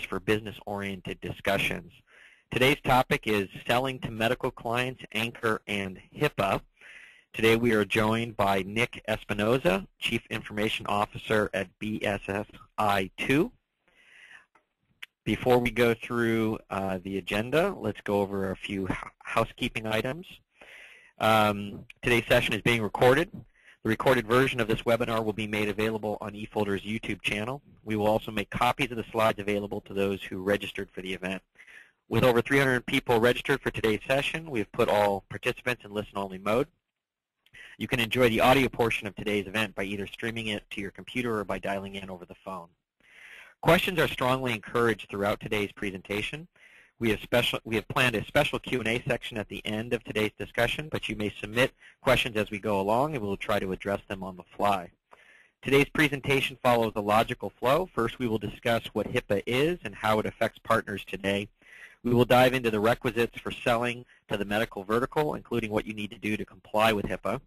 for business-oriented discussions. Today's topic is selling to medical clients, Anchor, and HIPAA. Today we are joined by Nick Espinosa, Chief Information Officer at BSSI2. Before we go through the agenda, let's go over a few housekeeping items. Today's session is being recorded. The recorded version of this webinar will be made available on eFolder's YouTube channel. We will also make copies of the slides available to those who registered for the event. With over 300 people registered for today's session, we have put all participants in listen-only mode. You can enjoy the audio portion of today's event by either streaming it to your computer or by dialing in over the phone. Questions are strongly encouraged throughout today's presentation. We have planned a special Q&A section at the end of today's discussion, but you may submit questions as we go along, and we will try to address them on the fly. Today's presentation follows a logical flow. First, we will discuss what HIPAA is and how it affects partners today. We will dive into the requisites for selling to the medical vertical, including what you need to do to comply with HIPAA.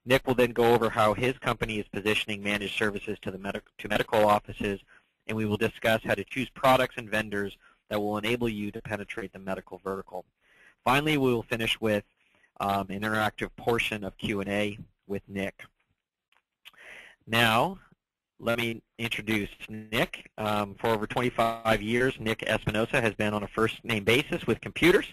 Nick will then go over how his company is positioning managed services to medical offices, and we will discuss how to choose products and vendors that will enable you to penetrate the medical vertical. Finally, we will finish with an interactive portion of Q&A with Nick. Now, let me introduce Nick. For over 25 years, Nick Espinosa has been on a first-name basis with computers.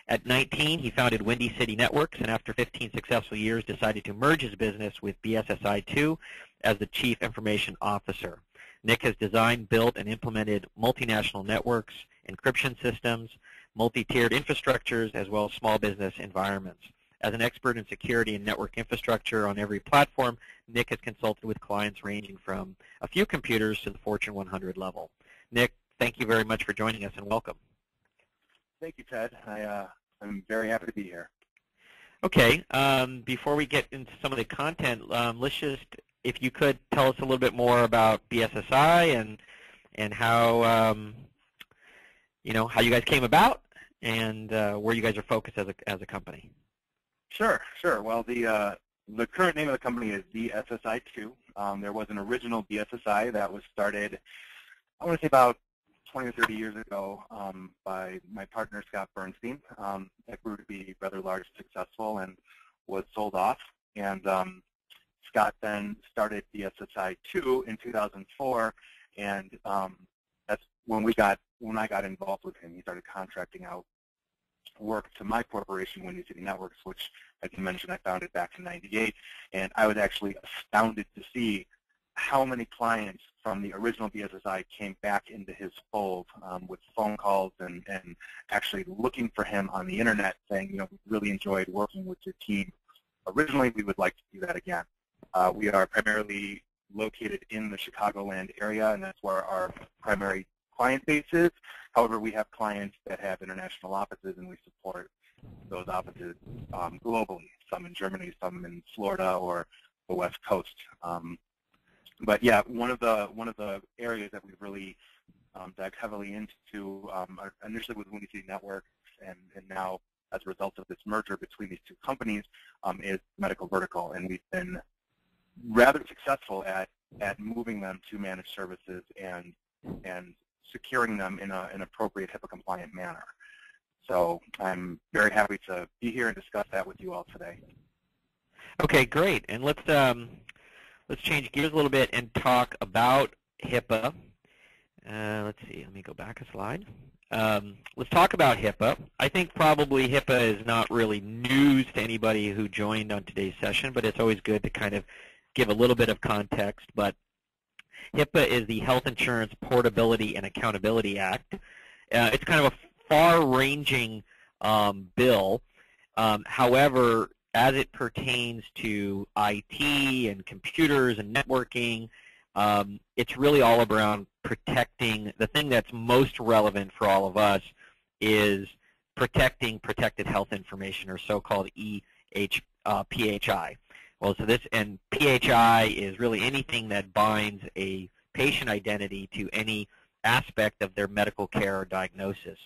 At 19, he founded Windy City Networks, and after 15 successful years, decided to merge his business with BSSI2 as the Chief Information Officer. Nick has designed, built, and implemented multinational networks, encryption systems, multi-tiered infrastructures, as well as small business environments. As an expert in security and network infrastructure on every platform, Nick has consulted with clients ranging from a few computers to the Fortune 100 level. Nick, thank you very much for joining us, and welcome. Thank you, Ted. I'm very happy to be here. Okay. Before we get into some of the content, let's just, if you could tell us a little bit more about BSSI and how how you guys came about and where you guys are focused as a company. Sure. Well, the current name of the company is BSSI2. There was an original BSSI that was started, I want to say about 20 or 30 years ago by my partner, Scott Bernstein. That grew to be rather large and successful and was sold off. And Scott then started BSSI2 in 2004, and that's when I got involved with him. He started contracting out work to my corporation, Windy City Networks, which, as you mentioned, I founded back in '98, and I was actually astounded to see how many clients from the original BSSI came back into his fold with phone calls and actually looking for him on the internet, saying, we really enjoyed working with your team. Originally, we would like to do that again. We are primarily located in the Chicagoland area, and that's where our primary client base is. However, we have clients that have international offices, and we support those offices globally, some in Germany, some in Florida or the West Coast. But yeah, one of the areas that we've really dug heavily into initially with Windy City Networks, and now as a result of this merger between these two companies, is medical vertical, and we've been rather successful at moving them to managed services and securing them in an appropriate HIPAA-compliant manner. So I'm very happy to be here and discuss that with you all today. Okay, great. And let's change gears a little bit and talk about HIPAA. Let's see. Let me go back a slide. Let's talk about HIPAA. I think probably HIPAA is not really news to anybody who joined on today's session, but it's always good to kind of give a little bit of context. But HIPAA is the Health Insurance Portability and Accountability Act. It's kind of a far-ranging bill. However, as it pertains to IT and computers and networking, it's really all around protecting. The thing that's most relevant for all of us is protecting protected health information, or so-called PHI. Well, so and PHI is really anything that binds a patient identity to any aspect of their medical care or diagnosis.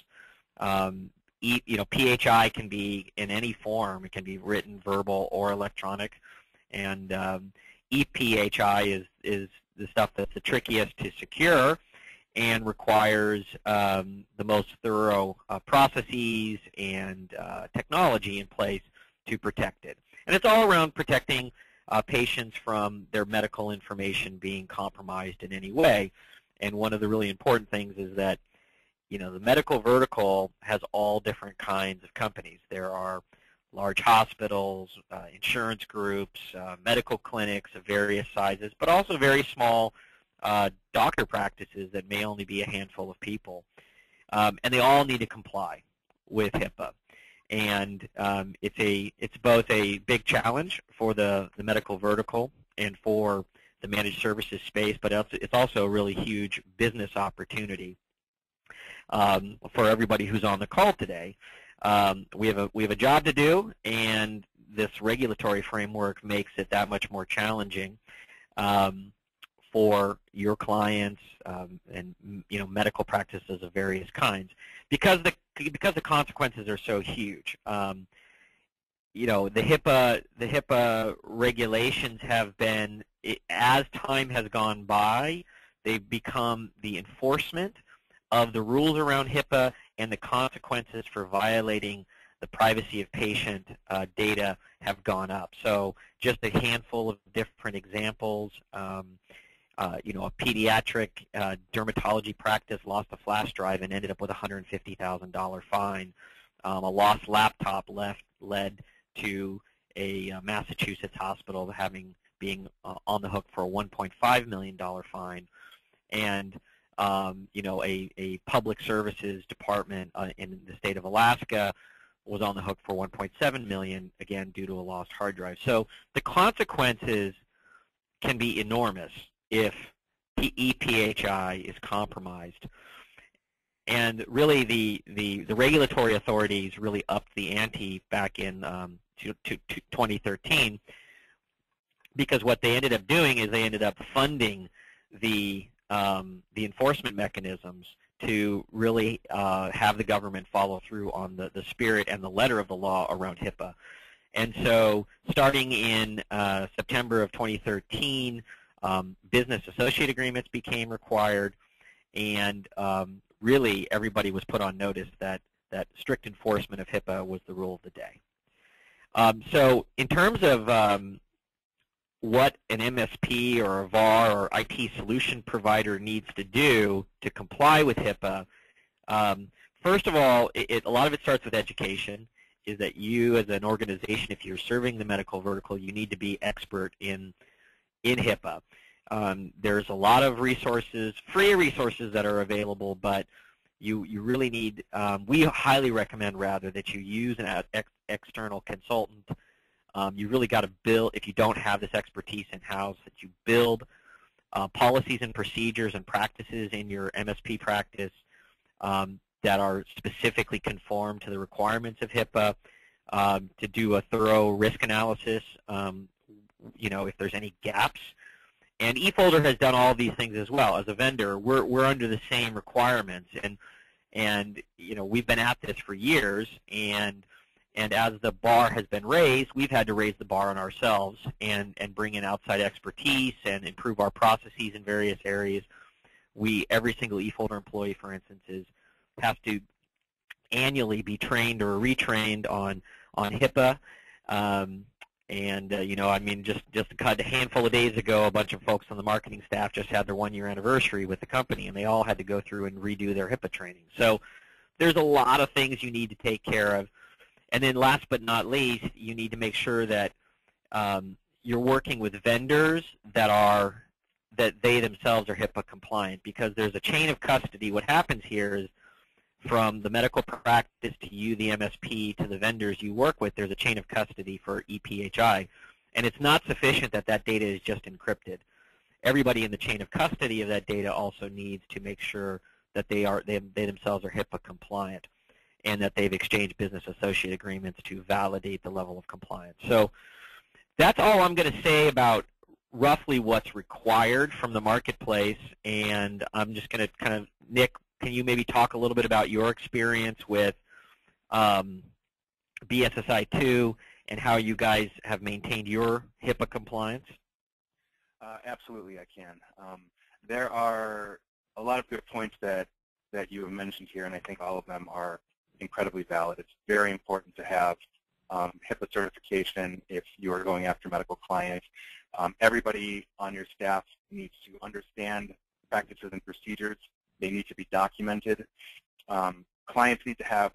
PHI can be in any form. It can be written, verbal, or electronic. And ePHI is the stuff that's the trickiest to secure, and requires the most thorough processes and technology in place to protect it. And it's all around protecting patients from their medical information being compromised in any way. And one of the really important things is that, you know, the medical vertical has all different kinds of companies. There are large hospitals, insurance groups, medical clinics of various sizes, but also very small doctor practices that may only be a handful of people. And they all need to comply with HIPAA. And it's both a big challenge for the medical vertical and for the managed services space, but it's also a really huge business opportunity for everybody who's on the call today. We have a job to do, and this regulatory framework makes it that much more challenging for your clients and, you know, medical practices of various kinds, because the consequences are so huge. You know, the HIPAA regulations have been, as time has gone by, they've become the enforcement of the rules around HIPAA, and the consequences for violating the privacy of patient data have gone up. So just a handful of different examples. You know, a pediatric dermatology practice lost a flash drive and ended up with a $150,000 fine. A lost laptop led to a Massachusetts hospital being on the hook for a $1.5 million fine. And you know, a public services department in the state of Alaska was on the hook for $1.7 million, again, due to a lost hard drive. So the consequences can be enormous if EPHI is compromised. And really the regulatory authorities really upped the ante back in 2013, because what they ended up doing is they ended up funding the enforcement mechanisms to really have the government follow through on the spirit and the letter of the law around HIPAA. And so starting in September of 2013, business associate agreements became required, and really everybody was put on notice that strict enforcement of HIPAA was the rule of the day. So in terms of what an MSP or a VAR or IT solution provider needs to do to comply with HIPAA, first of all, a lot of it starts with education, is that you as an organization, if you're serving the medical vertical, you need to be expert in HIPAA. There's a lot of resources, free resources that are available, but you really need, we highly recommend rather that you use an external consultant. You really got to build, if you don't have this expertise in-house, that you build policies and procedures and practices in your MSP practice that are specifically conformed to the requirements of HIPAA, to do a thorough risk analysis, you know, if there's any gaps. And eFolder has done all these things as well. As a vendor, we're under the same requirements, and you know, we've been at this for years, and as the bar has been raised, we've had to raise the bar on ourselves and bring in outside expertise and improve our processes in various areas. Every single eFolder employee, for instance, has to annually be trained or retrained on HIPAA. You know, I mean, just a handful of days ago, a bunch of folks on the marketing staff just had their one-year anniversary with the company, and they all had to go through and redo their HIPAA training. So there's a lot of things you need to take care of. And then last but not least, you need to make sure that you're working with vendors that they themselves are HIPAA compliant, because there's a chain of custody. What happens here is, from the medical practice to you, the MSP, to the vendors you work with, there's a chain of custody for EPHI. And it's not sufficient that that data is just encrypted. Everybody in the chain of custody of that data also needs to make sure that they themselves are HIPAA compliant, and that they've exchanged business associate agreements to validate the level of compliance. So that's all I'm going to say about roughly what's required from the marketplace. And I'm just going to kind of, Nick, can you maybe talk a little bit about your experience with BSSI2 and how you guys have maintained your HIPAA compliance? Absolutely, I can. There are a lot of good points that you have mentioned here, and I think all of them are incredibly valid. It's very important to have HIPAA certification if you are going after medical clients. Everybody on your staff needs to understand practices and procedures. They need to be documented. Clients need to have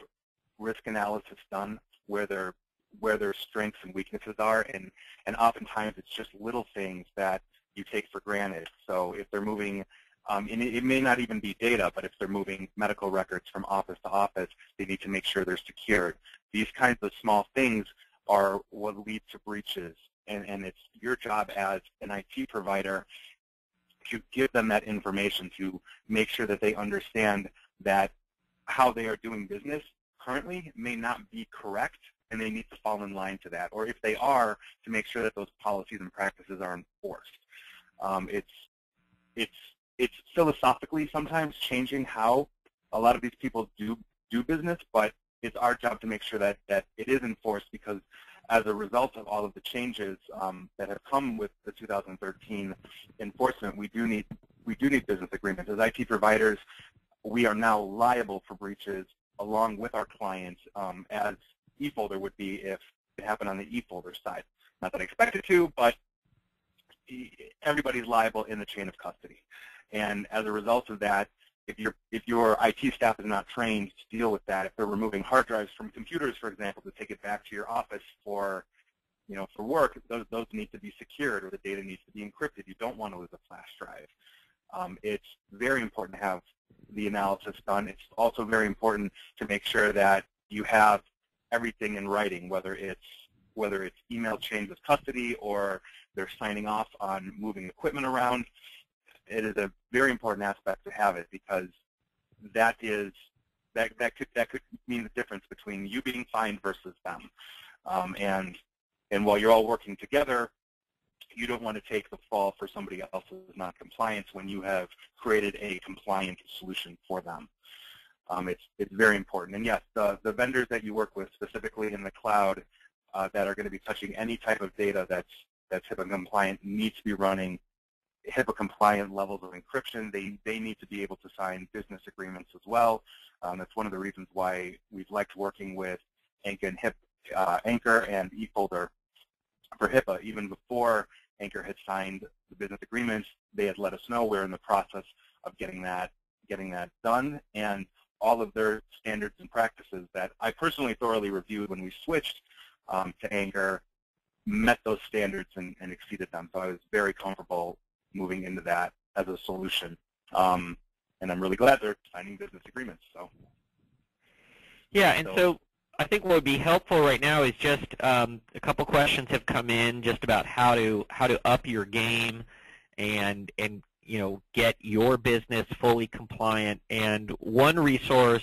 risk analysis done where their strengths and weaknesses are, and oftentimes it's just little things that you take for granted. So if they're moving, and it may not even be data, but if they're moving medical records from office to office, they need to make sure they're secured. These kinds of small things are what lead to breaches, and it's your job as an IT provider to give them that information, to make sure that they understand that how they are doing business currently may not be correct, and they need to fall in line to that. Or if they are, to make sure that those policies and practices are enforced. It's philosophically sometimes changing how a lot of these people do business, but it's our job to make sure that it is enforced, because as a result of all of the changes that have come with the 2013 enforcement, we do need business agreements. As IT providers, we are now liable for breaches along with our clients, as eFolder would be if it happened on the eFolder side. Not that I expect it to, but everybody's liable in the chain of custody. And as a result of that, if your IT staff is not trained to deal with that, if they're removing hard drives from computers, for example, to take it back to your office for work, those need to be secured, or the data needs to be encrypted. You don't want to lose a flash drive. It's very important to have the analysis done. It's also very important to make sure that you have everything in writing, whether it's email chains of custody or they're signing off on moving equipment around. It is a very important aspect to have it, because that could mean the difference between you being fined versus them. And while you're all working together, you don't want to take the fall for somebody else's noncompliance when you have created a compliant solution for them. It's very important. And yes, the vendors that you work with specifically in the cloud that are going to be touching any type of data that's HIPAA compliant need to be running HIPAA compliant levels of encryption. They need to be able to sign business agreements as well. That's one of the reasons why we've liked working with Anchor and eFolder for HIPAA. Even before Anchor had signed the business agreements, they had let us know we're in the process of getting that done, and all of their standards and practices that I personally thoroughly reviewed when we switched to Anchor met those standards and exceeded them. So I was very comfortable moving into that as a solution. And I'm really glad they're signing business agreements. So. Yeah, and so I think what would be helpful right now is just a couple questions have come in just about how to up your game and get your business fully compliant. And one resource,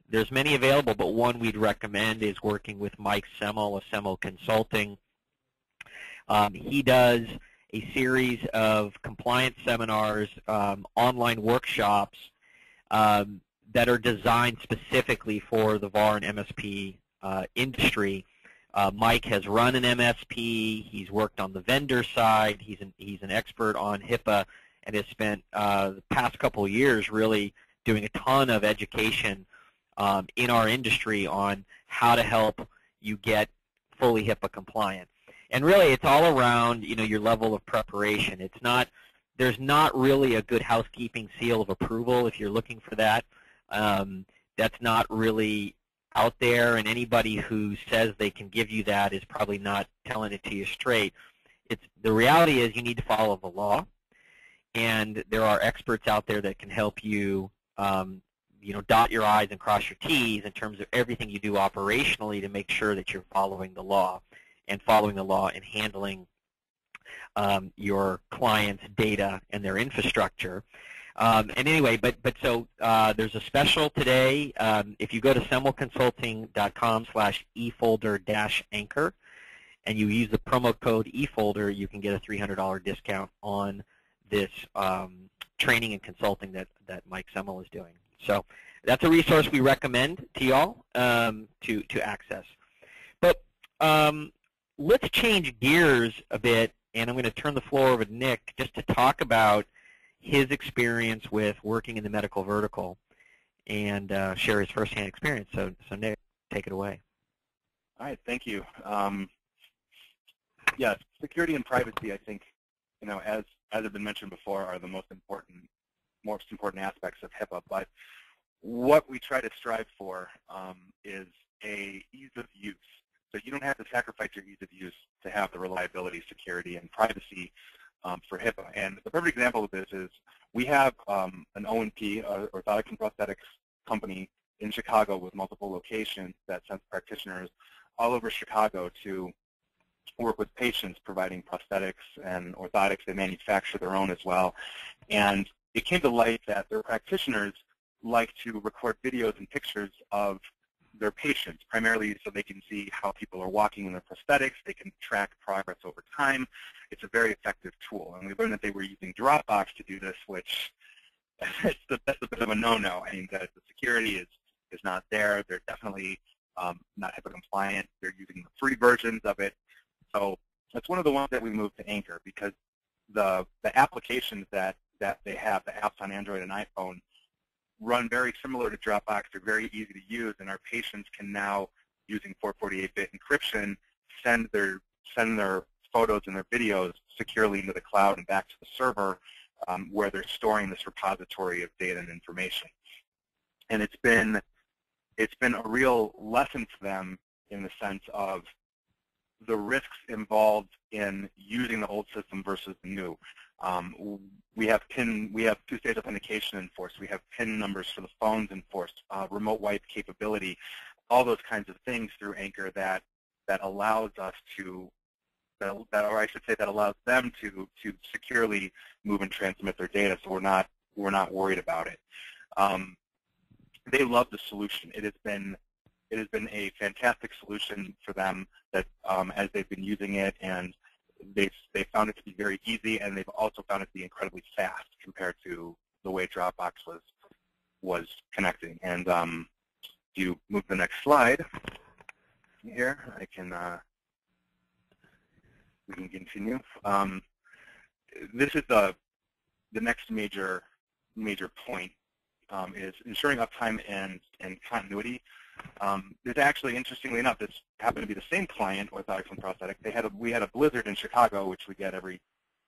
there's many available, but one we'd recommend is working with Mike Semmel of Semmel Consulting. He does a series of compliance seminars, online workshops that are designed specifically for the VAR and MSP industry. Mike has run an MSP. He's worked on the vendor side. He's an expert on HIPAA, and has spent the past couple of years really doing a ton of education in our industry on how to help you get fully HIPAA compliant. And really, it's all around your level of preparation. There's not really a good housekeeping seal of approval if you're looking for that. That's not really out there, and anybody who says they can give you that is probably not telling it to you straight. The reality is you need to follow the law, and there are experts out there that can help you, dot your I's and cross your T's in terms of everything you do operationally to make sure that you're following the law and handling your clients' data and their infrastructure. And anyway, so there's a special today. If you go to semmelconsulting.com/efolder-anchor and you use the promo code eFolder, you can get a $300 discount on this training and consulting that Mike Semmel is doing. So that's a resource we recommend to y'all to access. But let's change gears a bit, and I'm going to turn the floor over to Nick just to talk about his experience with working in the medical vertical and share his firsthand experience. So Nick, take it away. All right, thank you. Yeah, security and privacy, I think, as have been mentioned before, are the most important aspects of HIPAA. But what we try to strive for is a ease of use. So you don't have to sacrifice your ease of use to have the reliability, security, and privacy for HIPAA. And the perfect example of this is we have an O&P, orthotics and prosthetics company in Chicago with multiple locations that sends practitioners all over Chicago to work with patients providing prosthetics and orthotics. They manufacture their own as well. And it came to light that their practitioners like to record videos and pictures of their patients, primarily so they can see how people are walking in their prosthetics. They can track progress over time. It's a very effective tool. And we learned that they were using Dropbox to do this, which that's a bit of a no-no. I mean, the security is not there. They're definitely not HIPAA compliant. They're using the free versions of it. So that's one of the ones that we moved to Anchor, because the applications that they have, the apps on Android and iPhone, run very similar to Dropbox. They're very easy to use, and our patients can now, using 448-bit encryption, send their photos and their videos securely into the cloud and back to the server, where they're storing this repository of data and information. And it's been a real lesson for them in the sense of the risks involved in using the old system versus the new. We have two-stage authentication enforced. We have PIN numbers for the phones enforced, remote wipe capability, all those kinds of things through Anchor that allows us to, or I should say, that allows them to securely move and transmit their data. So we're not worried about it. They love the solution. It has been a fantastic solution for them that as they've been using it, and they found it to be very easy, and they've also found it to be incredibly fast compared to the way Dropbox was connecting. And if you move to the next slide here, we can continue. This is the next major point, is ensuring uptime and continuity. This actually, interestingly enough, this happened to be the same client, orthotics and prosthetics. We had a blizzard in Chicago, which we get every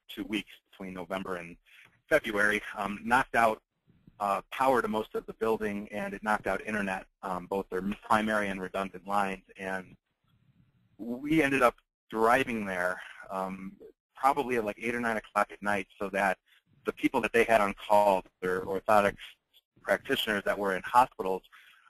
2 weeks between November and February, knocked out power to most of the building, and it knocked out internet, both their primary and redundant lines. And we ended up driving there probably at like 8 or 9 o'clock at night, so that the people that they had on call, their orthotics practitioners that were in hospitals,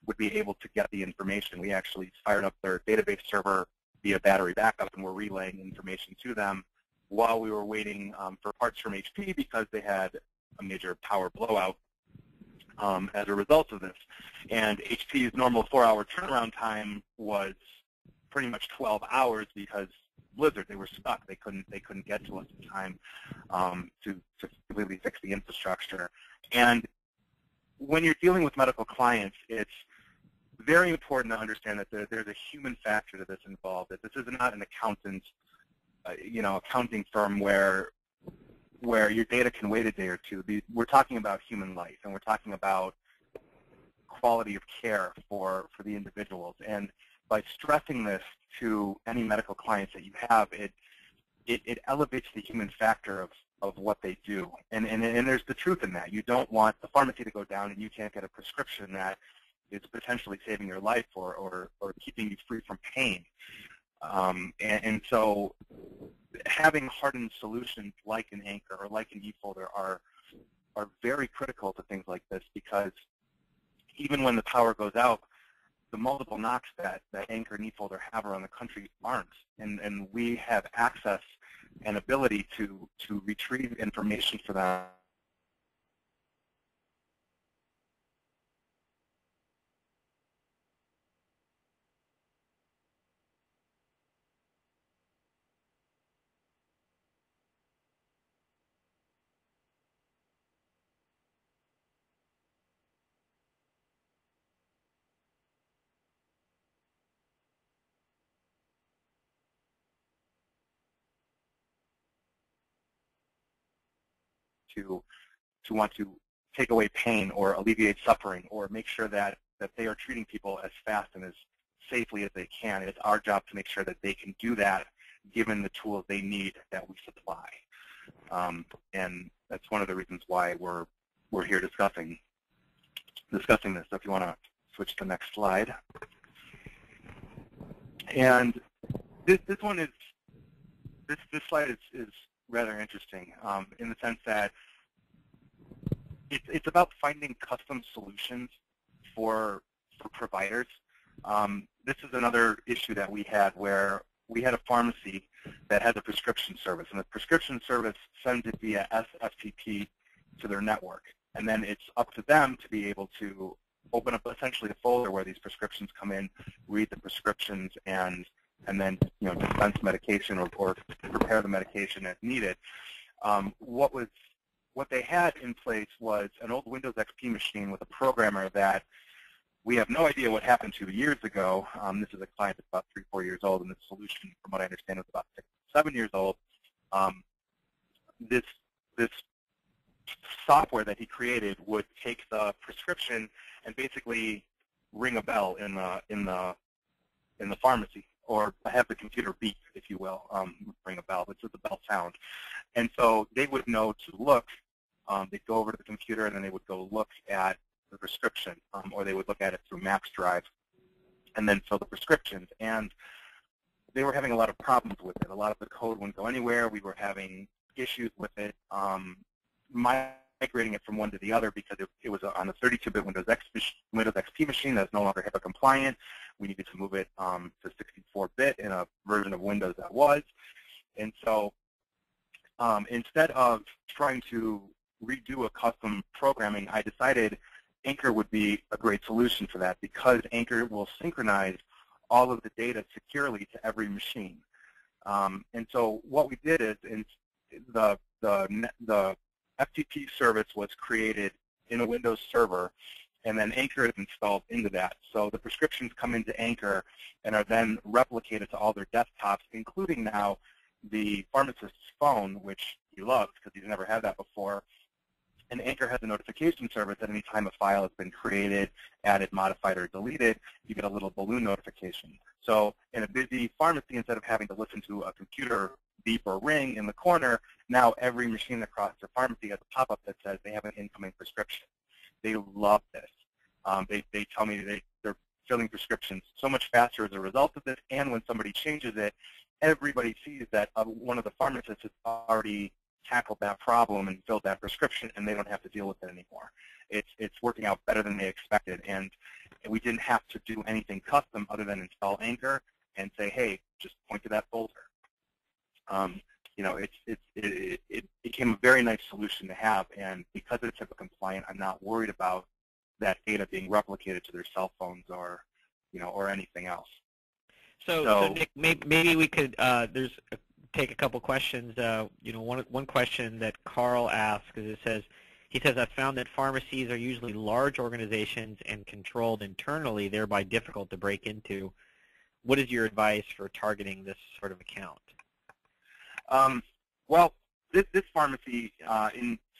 would be able to get the information. We actually fired up their database server via battery backup, and we're relaying information to them while we were waiting for parts from HP, because they had a major power blowout as a result of this. And HP's normal 4-hour turnaround time was pretty much 12 hours because blizzard. They were stuck. They couldn't get to us in time to completely fix the infrastructure. And when you're dealing with medical clients, it's very important to understand that there's a human factor to this involved. That this is not an accounting firm where your data can wait a day or two. We're talking about human life, and we're talking about quality of care for the individuals. And by stressing this to any medical clients that you have, it elevates the human factor of what they do. And there's the truth in that. You don't want the pharmacy to go down and you can't get a prescription that is potentially saving your life or keeping you free from pain. And so having hardened solutions like an Anchor or like an eFolder are very critical to things like this, because even when the power goes out, the multiple knocks that Anchor and eFolder have around the country aren't. And we have access and ability to retrieve information for them to want to take away pain or alleviate suffering or make sure that they are treating people as fast and as safely as they can. It's our job to make sure that they can do that given the tools they need that we supply. And that's one of the reasons why we're here discussing this. So if you want to switch to the next slide. And this one is, this slide is rather interesting in the sense that it's about finding custom solutions for providers. This is another issue that we had where we had a pharmacy that has a prescription service, and the prescription service sends it via SFTP to their network. And then it's up to them to be able to open up essentially a folder where these prescriptions come in, read the prescriptions, and then dispense medication or prepare the medication as needed. What they had in place was an old Windows XP machine with a programmer that we have no idea what happened to years ago. This is a client that's about 3 or 4 years old, and this solution, from what I understand, is about 6 or 7 years old. This software that he created would take the prescription and basically ring a bell in the pharmacy, or have the computer beep, if you will, ring a bell, which is a bell sound. And so they would know to look. They'd go over to the computer, and then they would go look at the prescription, or they would look at it through Maps Drive, and then fill the prescriptions. And they were having a lot of problems with it. A lot of the code wouldn't go anywhere. We were having issues with it, migrating it from one to the other because it was on a 32-bit Windows XP machine that's no longer HIPAA compliant. We needed to move it to 64-bit in a version of Windows that was. And so instead of trying to redo a custom programming, I decided Anchor would be a great solution for that, because Anchor will synchronize all of the data securely to every machine. And so what we did is, the FTP service was created in a Windows server, and then Anchor is installed into that. So the prescriptions come into Anchor and are then replicated to all their desktops, including now the pharmacist's phone, which he loves because he's never had that before. And Anchor has a notification service at any time a file has been created, added, modified, or deleted, you get a little balloon notification. So in a busy pharmacy, instead of having to listen to a computer beep or ring in the corner, now every machine across the pharmacy has a pop-up that says they have an incoming prescription. They love this. They tell me they're filling prescriptions so much faster as a result of this, and when somebody changes it, everybody sees that one of the pharmacists has already tackled that problem and filled that prescription, and they don't have to deal with it anymore. It's working out better than they expected, and we didn't have to do anything custom other than install Anchor and say, hey, just point to that folder. It became a very nice solution to have, and because it's HIPAA compliant, I'm not worried about that data being replicated to their cell phones or anything else. So Nick, maybe we could take a couple questions. One question that Carl asked is he says, I've found that pharmacies are usually large organizations and controlled internally, thereby difficult to break into. What is your advice for targeting this sort of account? Well, this pharmacy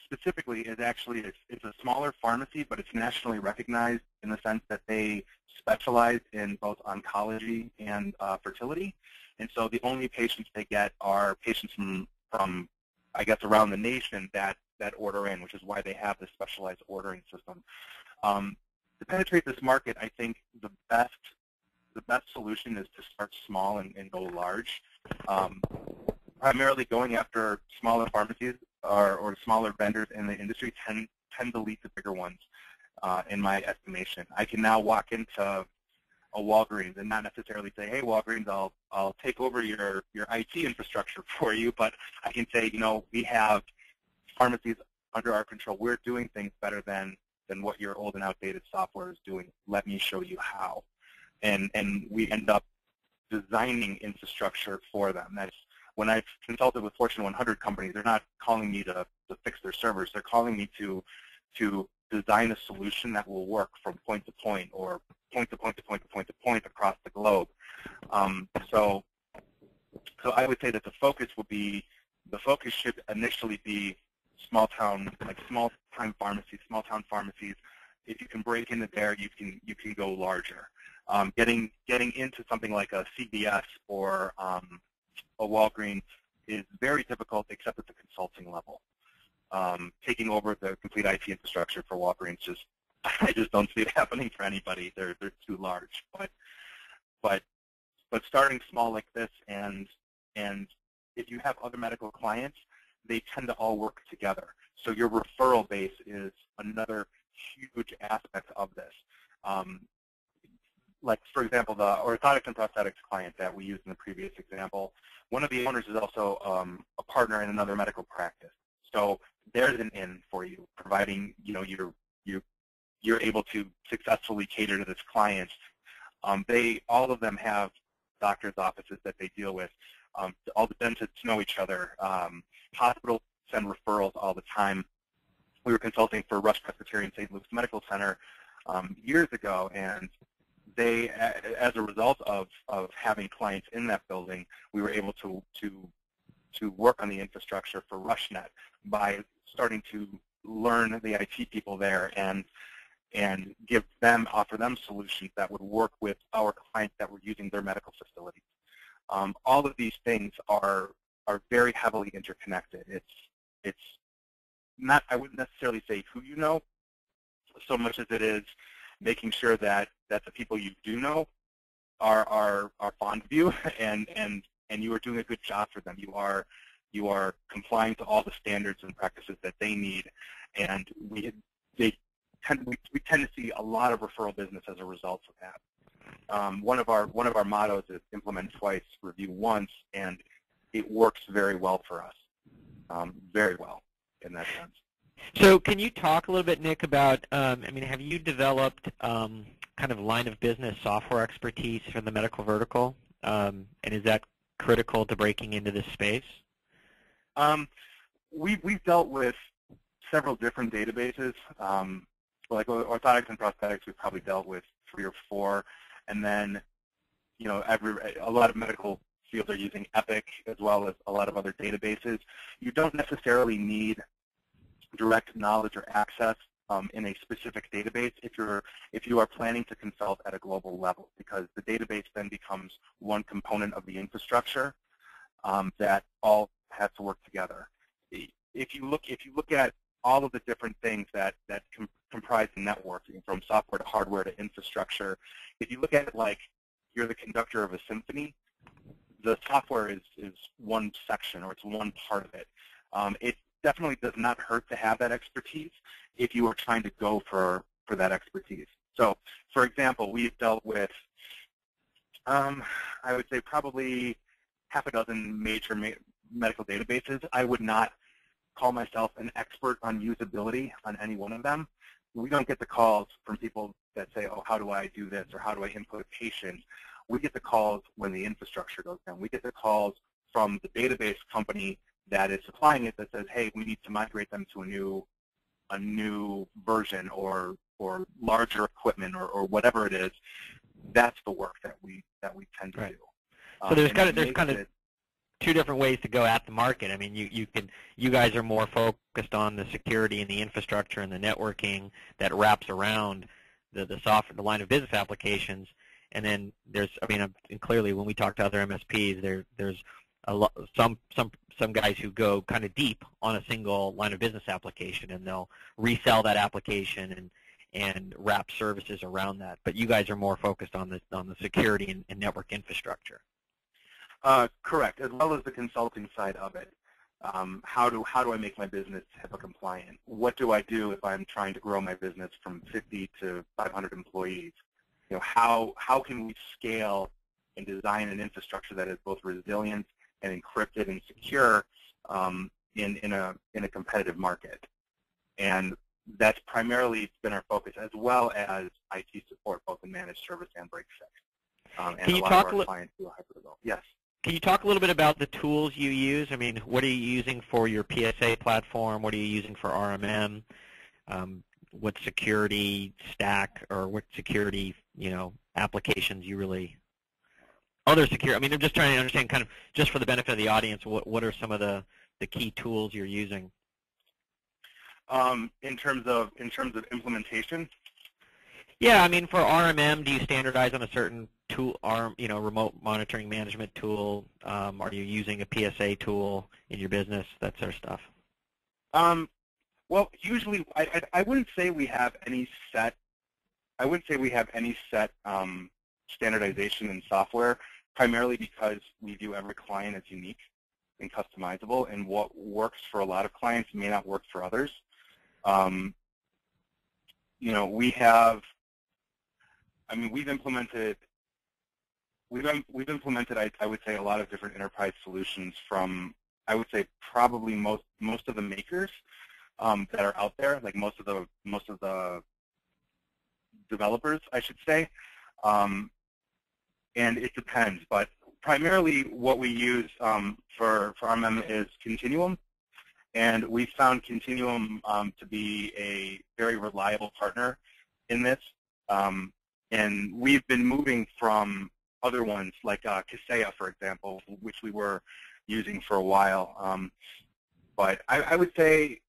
specifically is actually it's a smaller pharmacy, but it's nationally recognized in the sense that they specialize in both oncology and fertility. And so the only patients they get are patients from I guess, around the nation that order in, which is why they have this specialized ordering system. To penetrate this market, I think the best solution is to start small and go large. Primarily going after smaller pharmacies or smaller vendors in the industry tend to lead to bigger ones, in my estimation. I can now walk into a Walgreens and not necessarily say, hey, Walgreens, I'll take over your IT infrastructure for you, but I can say, we have pharmacies under our control. We're doing things better than what your old and outdated software is doing. Let me show you how. And we end up designing infrastructure for them. That's when I've consulted with Fortune 100 companies, they're not calling me to fix their servers. They're calling me to design a solution that will work from point to point, or point to point to point to point to point across the globe. So I would say that the focus should initially be small town, like small small-time pharmacies, small-town pharmacies. If you can break into there, you can go larger. Getting into something like a CVS or a Walgreens is very difficult, except at the consulting level. Taking over the complete IT infrastructure for Walgreens, I just don't see it happening for anybody. They're too large. But starting small like this, and if you have other medical clients, they tend to all work together. So your referral base is another huge aspect of this. Like, for example, the orthotics and prosthetics client that we used in the previous example, one of the owners is also a partner in another medical practice. So there's an in for you, providing you're able to successfully cater to this client. All of them have doctors' offices that they deal with. All of them to know each other. Hospitals send referrals all the time. We were consulting for Rush Presbyterian St. Luke's Medical Center years ago, and they, as a result of having clients in that building, we were able to work on the infrastructure for RushNet by starting to learn the IT people there and offer them solutions that would work with our clients that were using their medical facilities. All of these things are very heavily interconnected. It's not, I wouldn't necessarily say who you know, so much as it is making sure that the people you do know are fond of you and you are doing a good job for them. You are complying to all the standards and practices that they need, and we tend to see a lot of referral business as a result of that. One of our mottos is implement twice, review once, and it works very well for us, very well in that sense. So can you talk a little bit, Nick, about, have you developed kind of line of business software expertise for the medical vertical, and is that critical to breaking into this space? We've dealt with several different databases. Like orthotics and prosthetics, we've probably dealt with 3 or 4, and then a lot of medical fields are using Epic as well as a lot of other databases. You don't necessarily need direct knowledge or access in a specific database if you are planning to consult at a global level, because the database then becomes one component of the infrastructure that all has to work together. If you look at all of the different things that comprise the network, from software to hardware to infrastructure, if you look at it like you're the conductor of a symphony, the software is one section, or it's one part of it. It definitely does not hurt to have that expertise if you are trying to go for that expertise. So, for example, we've dealt with, I would say, probably half a dozen major medical databases. I would not call myself an expert on usability on any one of them. We don't get the calls from people that say, oh, how do I do this, or how do I input a patient? We get the calls when the infrastructure goes down. We get the calls from the database company that is supplying it that says, hey, we need to migrate them to a new version or larger equipment or whatever it is. That's the work that we tend to do. So there's kind of two different ways to go at the market. I mean, you guys are more focused on the security and the infrastructure and the networking that wraps around the software, the line of business applications. And then there's, and clearly when we talk to other MSPs, there's some guys who go kind of deep on a single line of business application, and they'll resell that application and wrap services around that. But you guys are more focused on the security and network infrastructure. Correct, as well as the consulting side of it. How do I make my business HIPAA compliant? What do I do if I'm trying to grow my business from 50 to 500 employees? How can we scale and design an infrastructure that is both resilient and encrypted and secure in a competitive market? And that's primarily been our focus, as well as IT support, both in managed service and break fix. Can you talk a little? Yes. Can you talk a little bit about the tools you use? I mean, what are you using for your PSA platform? What are you using for RMM? What security stack or what security applications you really? Other security. I'm just trying to understand, kind of, just for the benefit of the audience, what are some of the key tools you're using? In terms of implementation. Yeah, I mean, for RMM, do you standardize on a certain tool, remote monitoring management tool? Are you using a PSA tool in your business? That sort of stuff. Well, usually, I wouldn't say we have any set. I wouldn't say we have any set standardization in software, primarily because we view every client as unique and customizable, and what works for a lot of clients may not work for others. We have. I mean, we've implemented. I would say, a lot of different enterprise solutions from, I would say, probably most of the makers that are out there, like most of the developers, I should say. And it depends, but primarily what we use for RMM is Continuum, and we found Continuum to be a very reliable partner in this. And we've been moving from other ones like Kaseya, for example, which we were using for a while. But I would say,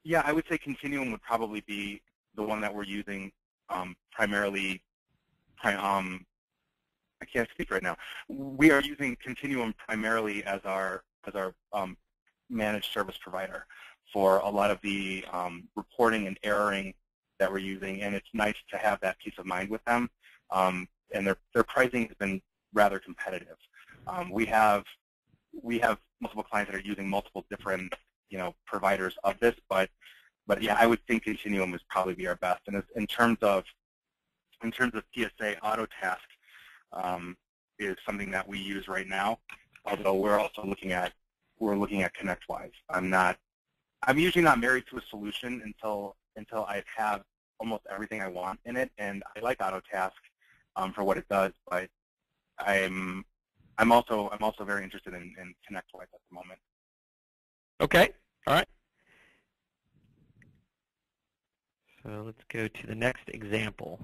yeah, I would say Continuum would probably be the one that we're using primarily. I can't speak right now. We are using Continuum primarily as our managed service provider for a lot of the reporting and erroring that we're using, and it's nice to have that peace of mind with them. And their pricing has been rather competitive. We have multiple clients that are using multiple different providers of this, but yeah, I would think Continuum would probably be our best. And in terms of PSA AutoTask is something that we use right now, although we're also looking at ConnectWise. I'm usually not married to a solution until I have almost everything I want in it, and I like AutoTask for what it does, but I'm also very interested in ConnectWise at the moment. Okay, all right. So let's go to the next example.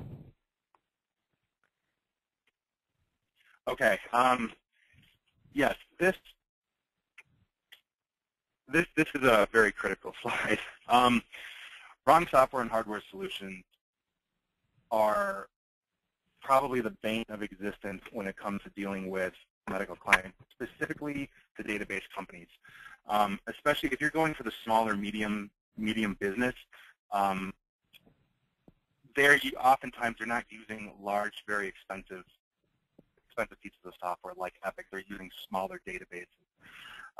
Okay. Yes, this is a very critical slide. Wrong software and hardware solutions are probably the bane of existence when it comes to dealing with medical clients, specifically the database companies. Especially if you're going for the smaller, medium business, oftentimes they're not using large, very expensive pieces of software like Epic. They're using smaller databases.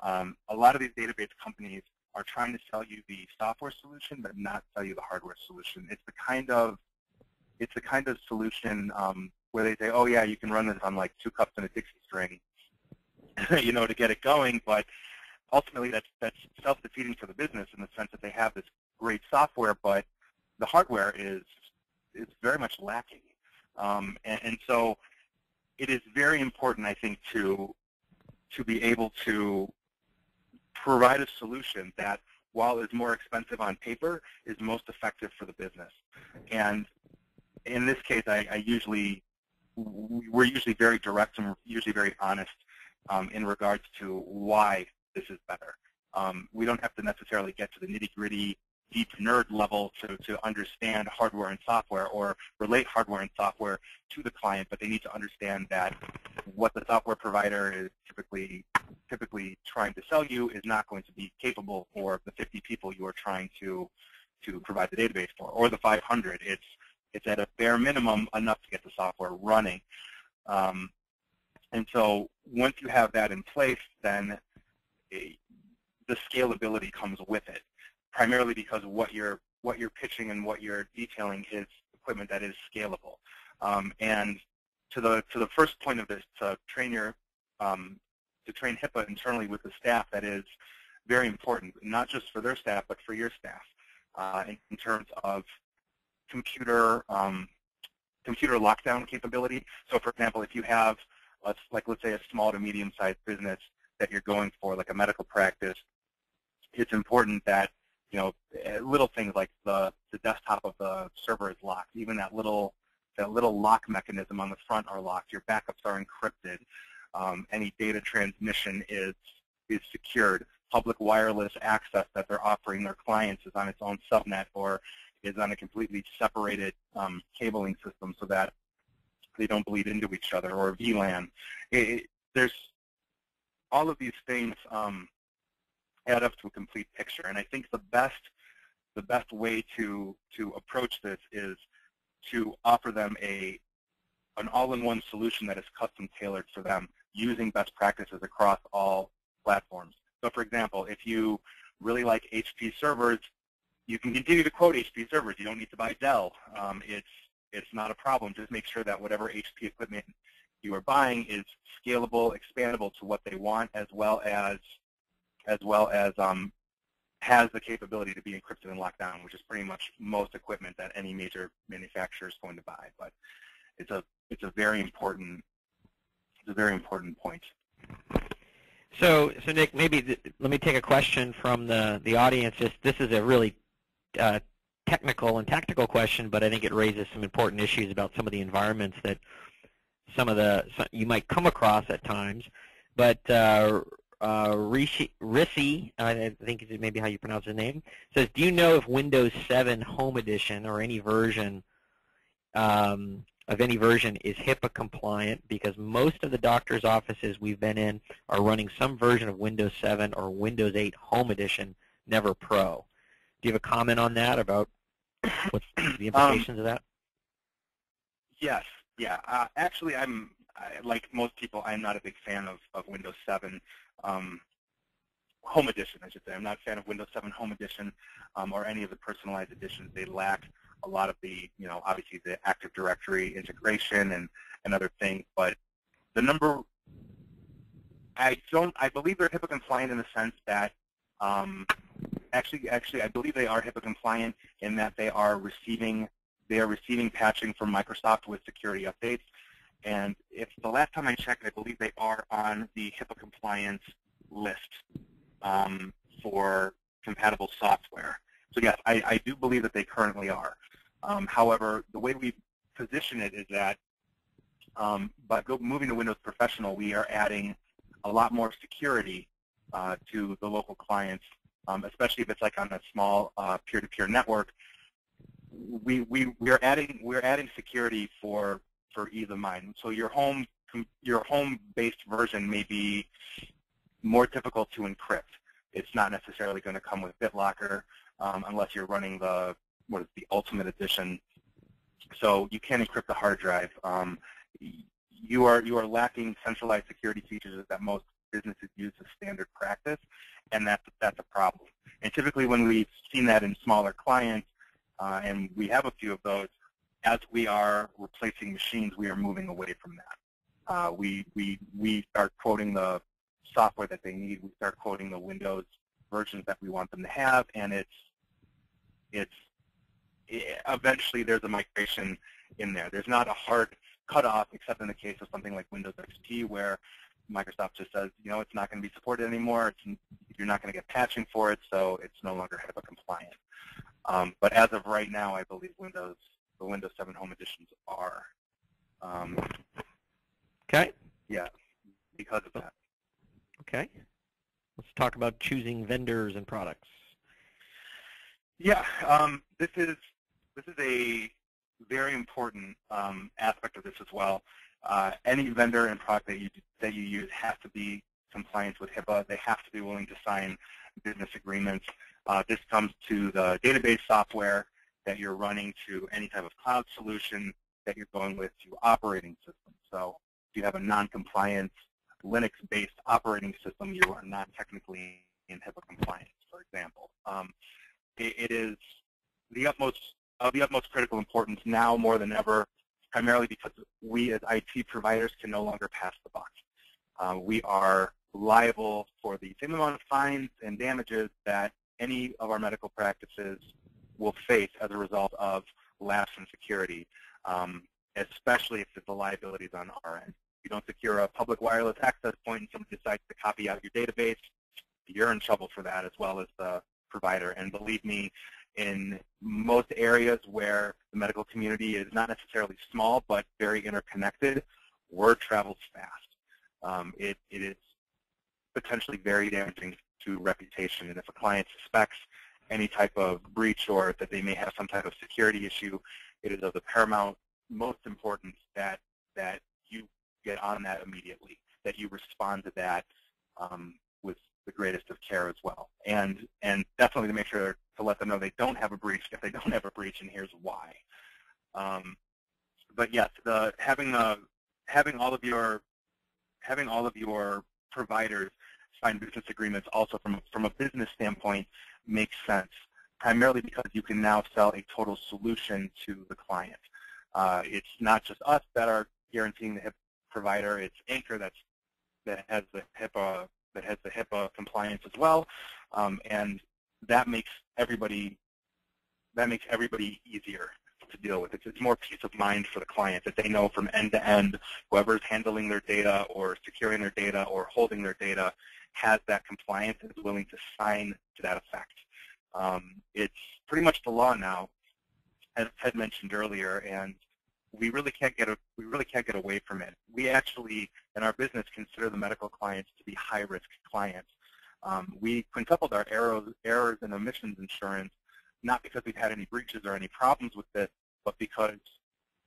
A lot of these database companies are trying to sell you the software solution, but not sell you the hardware solution. It's the kind of solution where they say, oh yeah, you can run this on like 2 cups and a Dixie string, to get it going. But ultimately, that's self-defeating for the business in the sense that they have this great software, but the hardware is very much lacking. And so it is very important, I think, to be able to provide a solution that, while is more expensive on paper, is most effective for the business. And in this case, we're usually very direct and usually very honest in regards to why this is better. We don't have to necessarily get to the nitty-gritty, deep nerd level to understand hardware and software or relate hardware and software to the client, but they need to understand that what the software provider is typically trying to sell you is not going to be capable for the 50 people you are trying to provide the database for, or the 500. It's at a bare minimum enough to get the software running. And so once you have that in place, then the scalability comes with it, primarily because what you're pitching and what you're detailing is equipment that is scalable. And to the first point of this, to train HIPAA internally with the staff, that is very important, not just for their staff, but for your staff, in terms of computer lockdown capability. So, for example, if you have, let's say, a small to medium-sized business that you're going for, like a medical practice, it's important that little things like the desktop of the server is locked. Even that little lock mechanism on the front are locked. Your backups are encrypted. Any data transmission is secured public wireless access that they're offering their clients is on its own subnet or is on a completely separated cabling system so that they don't bleed into each other, or VLAN. There's all of these things add up to a complete picture, and I think the best way to approach this is to offer them an all-in-one solution that is custom tailored for them, using best practices across all platforms. So for example, if you really like HP servers, you can continue to quote HP servers. You don't need to buy Dell. It's not a problem. Just make sure that whatever HP equipment you are buying is scalable, expandable to what they want, as well as has the capability to be encrypted and locked down, which is pretty much most equipment that any major manufacturer is going to buy. But it's a very important point. So Nick, maybe let me take a question from the audience. This is a really technical and tactical question, but I think it raises some important issues about some of the environments that you might come across at times. But Rissi, I think is maybe how you pronounce his name, says, do you know if Windows 7 Home Edition or any version of any version is HIPAA compliant? Because most of the doctor's offices we've been in are running some version of Windows 7 or Windows 8 Home Edition, never Pro. Do you have a comment on that, about what's the implications of that? Yes. Yeah. Actually, like most people, I'm not a big fan of Windows 7 Home Edition, I should say. I'm not a fan of Windows 7 Home Edition or any of the personalized editions. They lack a lot of the, obviously the Active Directory integration and other things. But I believe they're HIPAA compliant in the sense that, actually, I believe they are HIPAA compliant in that they are receiving patching from Microsoft with security updates. And if the last time I checked, I believe they are on the HIPAA compliance list for compatible software. So yes, I do believe that they currently are. However, the way we position it is that by moving to Windows Professional, we are adding a lot more security to the local clients, especially if it's like on a small peer-to-peer network. We're adding security for ease of mind. So your home-based version may be more difficult to encrypt. It's not necessarily going to come with BitLocker unless you're running the Ultimate Edition. So you can't encrypt the hard drive. You are lacking centralized security features that most businesses use as standard practice, and that's a problem. And typically, when we've seen that in smaller clients, and we have a few of those, as we are replacing machines, we are moving away from that. We start quoting the software that they need. We start quoting the Windows versions that we want them to have, and eventually there's a migration in there. There's not a hard cutoff, except in the case of something like Windows XP, where Microsoft just says, it's not going to be supported anymore. You're not going to get patching for it, so it's no longer HIPAA compliant. But as of right now, I believe the Windows 7 Home Editions are. Okay. Yeah, because of that. Okay. Let's talk about choosing vendors and products. Yeah, this is a very important aspect of this as well. Any vendor and product that you use has to be compliant with HIPAA. They have to be willing to sign business agreements. This comes to the database software that you're running, to any type of cloud solution that you're going with, to operating systems. So if you have a non-compliant Linux-based operating system, you are not technically in HIPAA compliance, for example. It is of the utmost critical importance now more than ever, primarily because we as IT providers can no longer pass the buck. We are liable for the same amount of fines and damages that any of our medical practices will face as a result of lapse in security, especially if the liability is on our end. If you don't secure a public wireless access point and somebody decides to copy out your database, you're in trouble for that, as well as the provider. And believe me, in most areas where the medical community is not necessarily small but very interconnected, word travels fast. It is potentially very damaging reputation. And if a client suspects any type of breach or that they may have some type of security issue, it is of the paramount most importance that you get on that immediately, that you respond to that with the greatest of care as well. And definitely to make sure to let them know they don't have a breach if they don't have a breach, and here's why. But yes, having all of your providers sign business agreements also from a business standpoint makes sense, primarily because you can now sell a total solution to the client. It's not just us that are guaranteeing the HIPAA provider; it's Anchor that has the HIPAA compliance as well, and that makes everybody easier to deal with. It's more peace of mind for the client that they know from end to end, whoever's handling their data or securing their data or holding their data has that compliance and is willing to sign to that effect. It's pretty much the law now, as Ted mentioned earlier, and we really can't get away from it. We actually, in our business, consider the medical clients to be high-risk clients. We quintupled our errors and omissions insurance, not because we've had any breaches or any problems with it, but because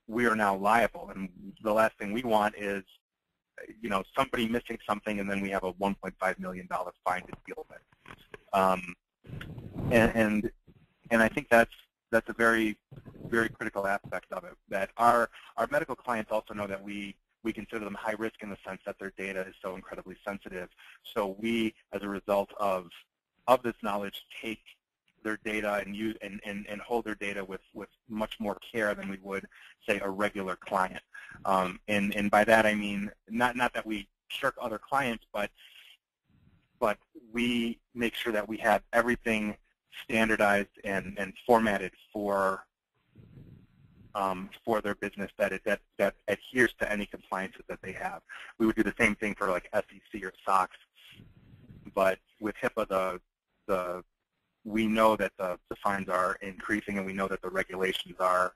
we are now liable. And the last thing we want is, somebody missing something and then we have a $1.5 million fine to deal with. And I think that's a very, very critical aspect of it, that our medical clients also know that we consider them high risk in the sense that their data is so incredibly sensitive. So we, as a result of this knowledge, take their data and use and hold their data with much more care than we would, say, a regular client. And by that I mean not that we shirk other clients, but we make sure that we have everything standardized and formatted for their business that adheres to any compliances that they have. We would do the same thing for like SEC or SOX, but with HIPAA, we know that the fines are increasing, and we know that the regulations are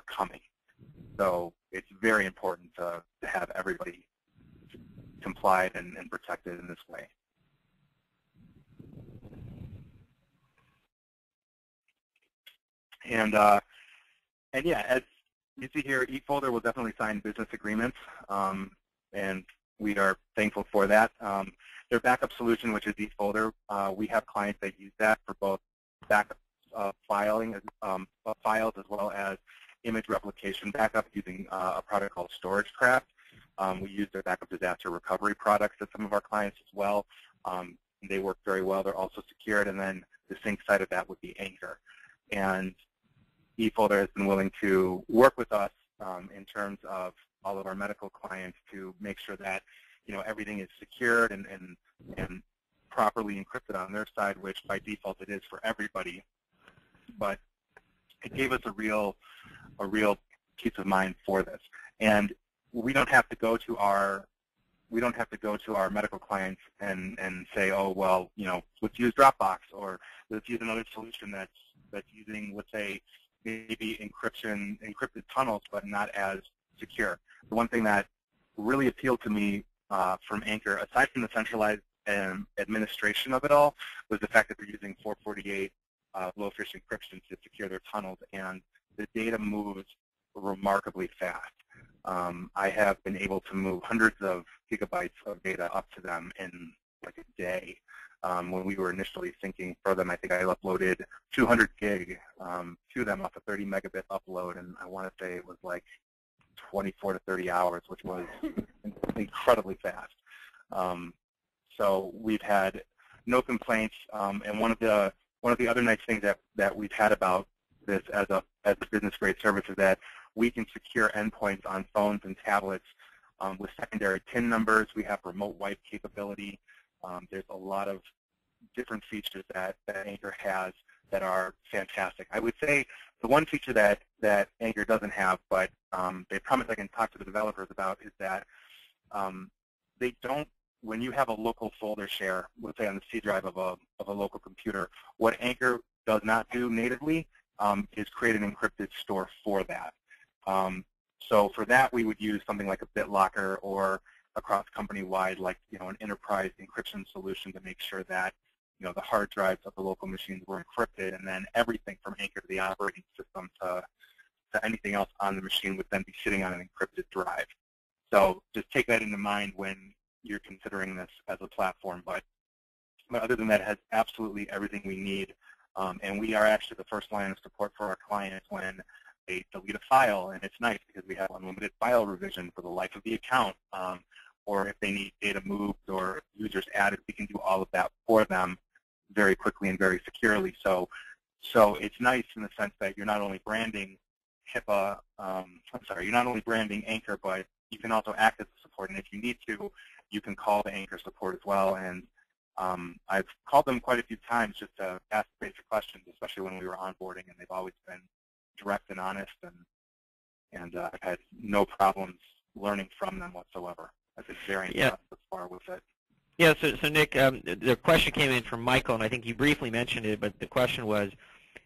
coming. So it's very important to have everybody complied and protected in this way. And yeah, as you see here, eFolder will definitely sign business agreements, and we are thankful for that. Their backup solution, which is eFolder, we have clients that use that for both backup filing of files as well as image replication backup using a product called StorageCraft. We use their backup disaster recovery products at some of our clients as well. They work very well. They're also secured, and then the sync side of that would be Anchor. And eFolder has been willing to work with us in terms of all of our medical clients to make sure that everything is secured and properly encrypted on their side, which by default it is for everybody. But it gave us a real peace of mind for this. And we don't have to go to our medical clients and say, oh well, let's use Dropbox, or let's use another solution that's using, let's say, maybe encrypted tunnels, but not as secure. The one thing that really appealed to me from Anchor, aside from the centralized administration of it all, was the fact that they're using 448 blowfish encryption to secure their tunnels, and the data moves remarkably fast. I have been able to move hundreds of gigabytes of data up to them in like a day. When we were initially thinking for them, I think I uploaded 200 gig to them off a 30 megabit upload, and I want to say it was like 24 to 30 hours, which was incredibly fast. So we've had no complaints, and one of the other nice things that we've had about this as a business grade service is that we can secure endpoints on phones and tablets with secondary PIN numbers. We have remote wipe capability. There's a lot of different features that Anchor has that are fantastic. I would say the one feature that Anchor doesn't have, but they promise I can talk to the developers about, is that they don't, when you have a local folder share, let's say on the C drive of a local computer, what Anchor does not do natively is create an encrypted store for that. So for that, we would use something like a BitLocker or across company-wide, like an enterprise encryption solution to make sure that the hard drives of the local machines were encrypted, and then everything from Anchor to the operating system to anything else on the machine would then be sitting on an encrypted drive. So just take that into mind when you're considering this as a platform. But other than that, it has absolutely everything we need. And we are actually the first line of support for our clients when they delete a file. And it's nice because we have unlimited file revision for the life of the account. Or if they need data moved or users added, we can do all of that for them very quickly and very securely. So it's nice in the sense that you're not only branding HIPAA, you're not only branding Anchor, but you can also act as a support. And if you need to, you can call the Anchor support as well. And I've called them quite a few times just to ask basic questions, especially when we were onboarding, and they've always been direct and honest, and I've had no problems learning from them whatsoever. I've been very impressed thus far with it. Yeah, so Nick, the question came in from Michael, and I think you briefly mentioned it, but the question was,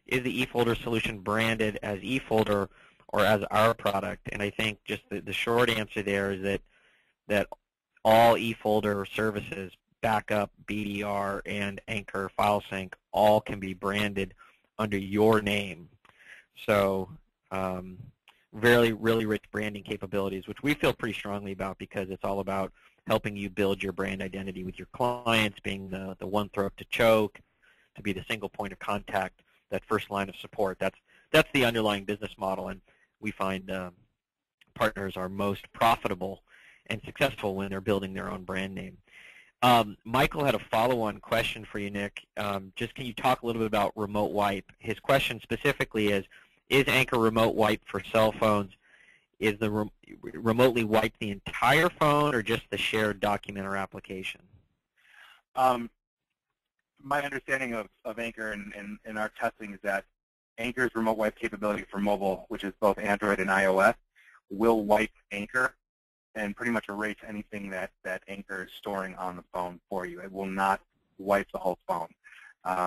is the eFolder solution branded as eFolder or as our product? And I think just the short answer there is that all eFolder services, backup, BDR, and Anchor file sync, all can be branded under your name. So really rich branding capabilities, which we feel pretty strongly about because it's all about helping you build your brand identity with your clients, being the one throat to choke, to be the single point of contact, that first line of support. That's the underlying business model, and we find partners are most profitable and successful when they're building their own brand name. Michael had a follow-on question for you, Nick. Just can you talk a little bit about remote wipe? His question specifically is Anchor remote wipe for cell phones? Is the remotely wipe the entire phone or just the shared document or application? My understanding of Anchor and our testing is that Anchor's remote wipe capability for mobile, which is both Android and iOS, will wipe Anchor and pretty much erase anything that Anchor is storing on the phone for you. It will not wipe the whole phone.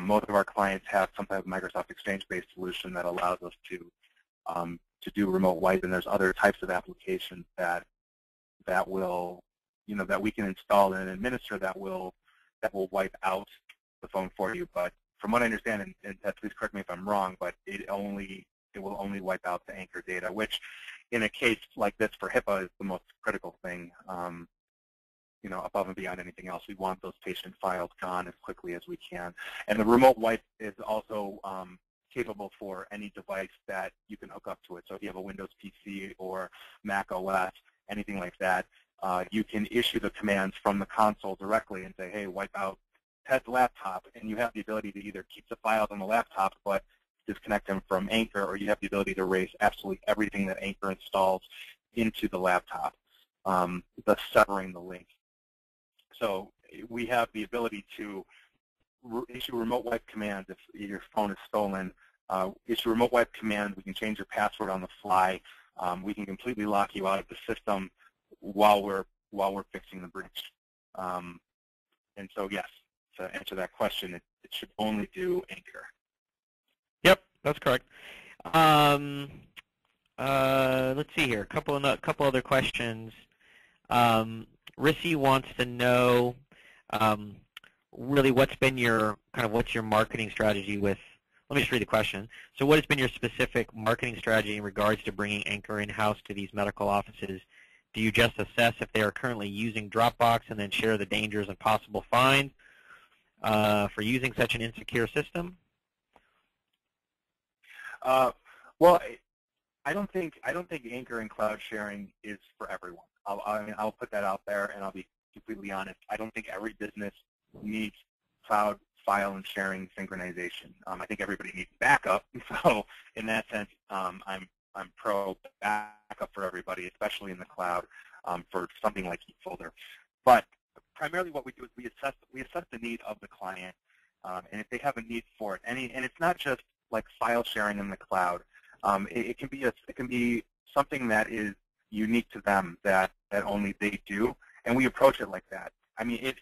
Most of our clients have some type of Microsoft Exchange-based solution that allows us to do remote wipe, and there's other types of applications that will, that we can install and administer that will wipe out the phone for you. But from what I understand, and Ted, please correct me if I'm wrong, but it will only wipe out the Anchor data, which in a case like this for HIPAA is the most critical thing. Above and beyond anything else, we want those patient files gone as quickly as we can. And the remote wipe is also capable for any device that you can hook up to it. So if you have a Windows PC or Mac OS, anything like that, you can issue the commands from the console directly and say, hey, wipe out Ted's laptop, and you have the ability to either keep the files on the laptop but disconnect them from Anchor, or you have the ability to erase absolutely everything that Anchor installs into the laptop, thus severing the link. So we have the ability to issue remote wipe commands if your phone is stolen. Issue remote wipe commands. We can change your password on the fly. We can completely lock you out of the system while we're fixing the breach. And so yes, to answer that question, it should only do Anchor. Yep, that's correct. Let's see here. A couple other questions. Rissy wants to know really what's your marketing strategy with. Let me just read the question. So what has been your specific marketing strategy in regards to bringing Anchor in-house to these medical offices? Do you just assess if they are currently using Dropbox and then share the dangers and possible fines for using such an insecure system? Well, I don't think Anchor and cloud sharing is for everyone. I'll put that out there, and I'll be completely honest. I don't think every business needs cloud file and sharing synchronization. I think everybody needs backup. So in that sense, I'm pro backup for everybody, especially in the cloud, for something like eFolder. But primarily, what we do is we assess the need of the client, and if they have a need for it, and it's not just like file sharing in the cloud. It can be something that is unique to them that only they do, and we approach it like that. I mean,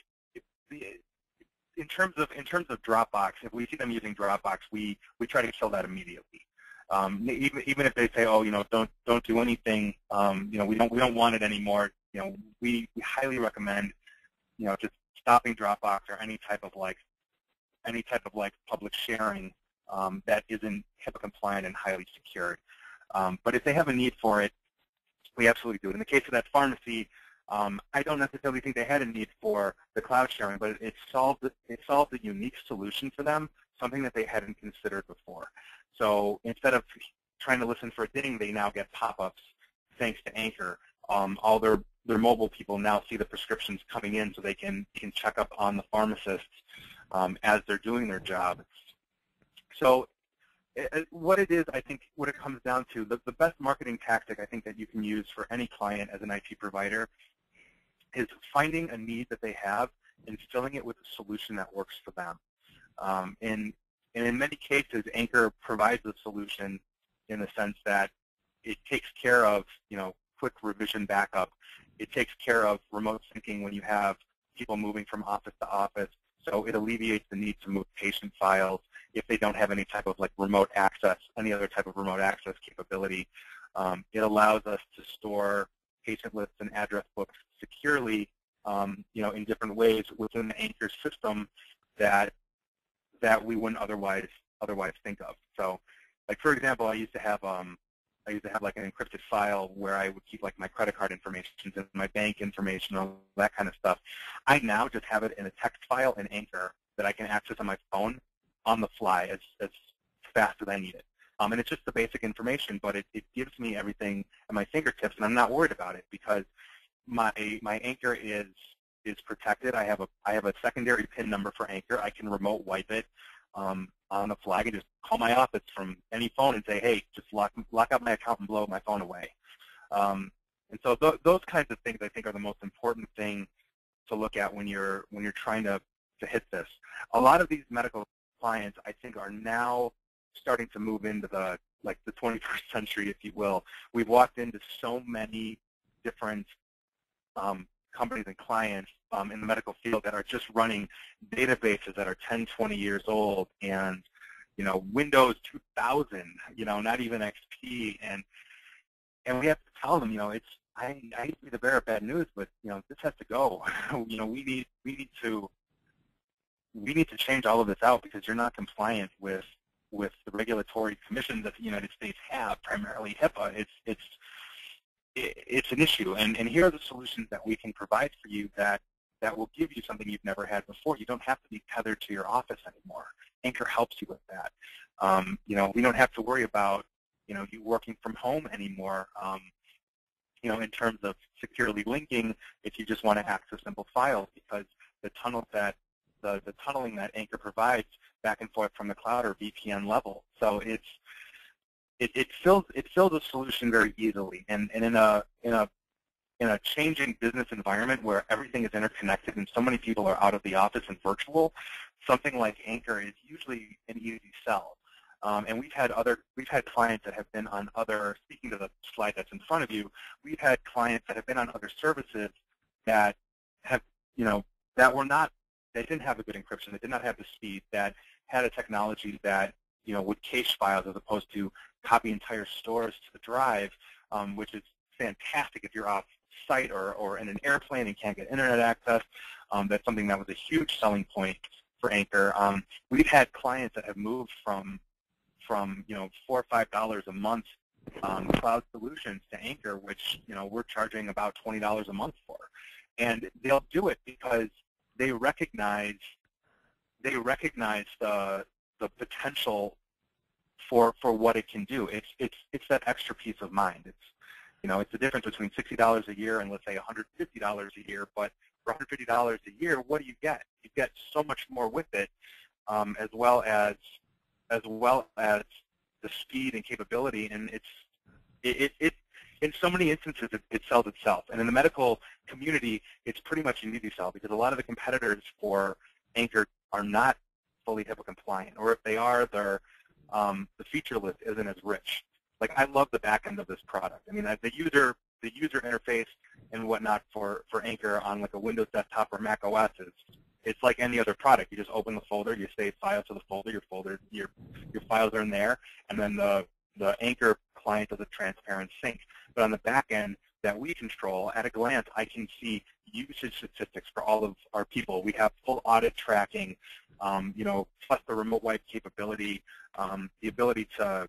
in terms of Dropbox, if we see them using Dropbox, we try to kill that immediately. Even if they say, oh, don't do anything, we don't want it anymore. we highly recommend, just stopping Dropbox or any type of public sharing that isn't HIPAA compliant and highly secured. But if they have a need for it, we absolutely do it. In the case of that pharmacy, I don't necessarily think they had a need for the cloud sharing, but it solved a unique solution for them, something that they hadn't considered before. So instead of trying to listen for a ding, they now get pop-ups thanks to Anchor. All their mobile people now see the prescriptions coming in, so they can check up on the pharmacists as they're doing their job. So what it is, I think, what it comes down to, the best marketing tactic I think that you can use for any client as an IT provider is finding a need that they have and filling it with a solution that works for them. And in many cases, Anchor provides a solution in the sense that it takes care of, quick revision backup. It takes care of remote syncing when you have people moving from office to office. So it alleviates the need to move patient files if they don't have any type of remote access, any other type of remote access capability. It allows us to store patient lists and address books securely, in different ways within the Anchor system that we wouldn't otherwise think of. So, for example, I used to have an encrypted file where I would keep my credit card information and my bank information, all that kind of stuff. I now just have it in a text file in Anchor that I can access on my phone on the fly as fast as I need it. And it's just the basic information, but it gives me everything at my fingertips, and I'm not worried about it because my Anchor is protected. I have a secondary PIN number for Anchor. I can remote wipe it on the fly. I can just call my office from any phone and say, hey, just lock up my account and blow my phone away. And so those kinds of things I think are the most important thing to look at when you're trying to hit this. A lot of these medical clients, I think, are now starting to move into the 21st century, if you will. We've walked into so many different companies and clients in the medical field that are just running databases that are 10, 20 years old, and Windows 2000, not even XP, and we have to tell them, I hate to be the bearer of bad news, but this has to go. We need to change all of this out because you're not compliant with the regulatory commissions that the United States have, primarily HIPAA. It's an issue, and here are the solutions that we can provide for you that will give you something you've never had before. You don't have to be tethered to your office anymore. Anchor helps you with that. We don't have to worry about you working from home anymore. In terms of securely linking, if you just want to access simple files, because the tunneling that Anchor provides back and forth from the cloud are VPN level. So it fills a solution very easily, and in a changing business environment where everything is interconnected and so many people are out of the office and virtual, something like Anchor is usually an easy sell. And we've had clients that have been on other, speaking to the slide that's in front of you, we've had clients that have been on other services that have, that didn't have a good encryption, that did not have the speed, that had a technology that, would cache files as opposed to copy entire stores to the drive, which is fantastic if you're off site or in an airplane and can't get internet access. That's something that was a huge selling point for Anchor. We've had clients that have moved from $4 or $5 a month cloud solutions to Anchor, which we're charging about $20 a month for, and they'll do it because they recognize the potential for what it can do. It's that extra peace of mind. It's the difference between $60 a year and, let's say, $150 a year. But for $150 a year, what do you get? You get so much more with it, as well as the speed and capability. And it in so many instances it sells itself. And in the medical community, it's pretty much an easy sell because a lot of the competitors for Anchor are not fully HIPAA compliant, or if they are, the feature list isn't as rich. I love the back end of this product. I mean, the user interface and whatnot for Anchor on a Windows desktop or Mac OS it's like any other product. You just open the folder, you save files to the folder, your files are in there, and then the Anchor client does a transparent sync. But on the back end, that we control, at a glance, I can see usage statistics for all of our people. We have full audit tracking, plus the remote wipe capability, the ability to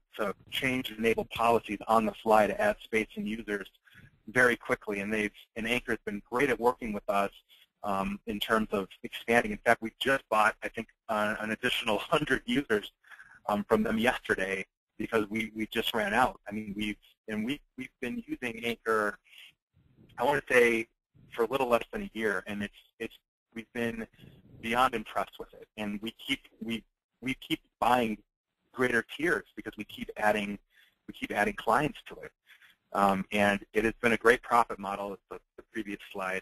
change and enable policies on the fly to add space and users very quickly. And Anchor has been great at working with us in terms of expanding. In fact, we just bought, I think, an additional 100 users from them yesterday because we just ran out. I mean, we've been using Anchor, I want to say, for a little less than a year, and we've been beyond impressed with it. And we keep buying greater tiers because we keep adding clients to it. And it has been a great profit model, as the previous slide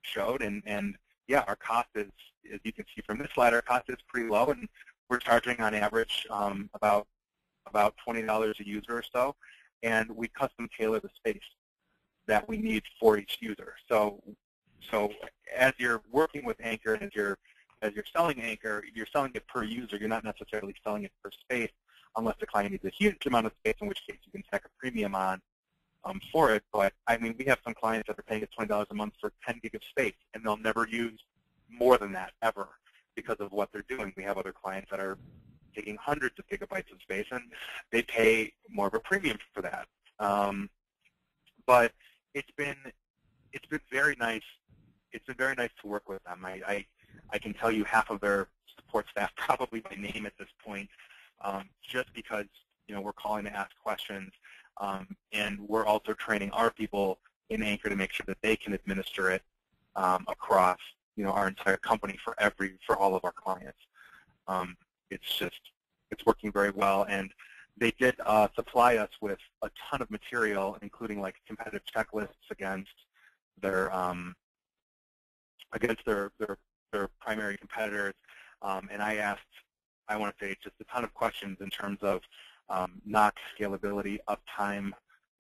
showed. And yeah, our cost is, as you can see from this slide, our cost is pretty low, and we're charging on average about $20 a user or so, and we custom tailor the space that we need for each user. So as you're working with Anchor, as you're selling Anchor, you're selling it per user. You're not necessarily selling it per space, unless the client needs a huge amount of space, in which case you can tack a premium on for it. But I mean, we have some clients that are paying us $20 a month for 10 gig of space, and they'll never use more than that ever because of what they're doing. We have other clients that are taking hundreds of gigabytes of space, and they pay more of a premium for that. But it's been very nice. It's been very nice to work with them. I can tell you half of their support staff probably by name at this point, just because we're calling to ask questions, and we're also training our people in Anchor to make sure that they can administer it across our entire company for all of our clients. It's working very well, and they did supply us with a ton of material, including like competitive checklists against their primary competitors. And I want to say just a ton of questions in terms of NOC, scalability, uptime,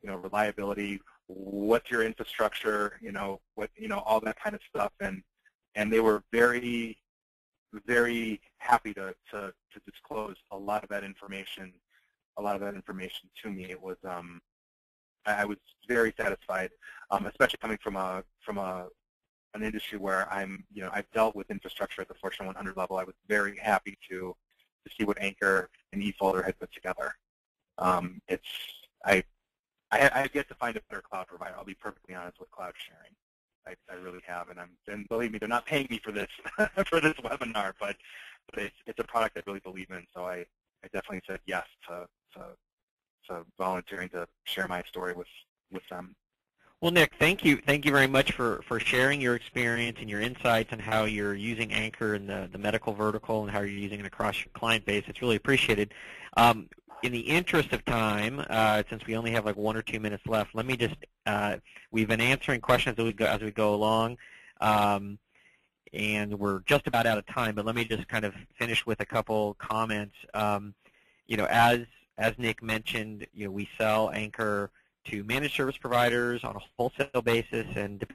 reliability, what's your infrastructure, all that kind of stuff. And they were very, very happy to disclose a lot of that information to me. It was I was very satisfied, especially coming from an industry where I've dealt with infrastructure at the Fortune 100 level. I was very happy to see what Anchor and eFolder had put together. I've yet to find a better cloud provider. I'll be perfectly honest with cloud sharing. I really have, and believe me, they're not paying me for this for this webinar, but it's a product I really believe in. So I definitely said yes to volunteering to share my story with them. Well, Nick, thank you very much for sharing your experience and your insights on how you're using Anchor in the medical vertical and how you're using it across your client base. It's really appreciated. In the interest of time, since we only have like 1 or 2 minutes left, let me just, we've been answering questions as we go along, and we're just about out of time, but let me just kind of finish with a couple comments. As Nick mentioned, we sell Anchor to managed service providers on a wholesale basis, and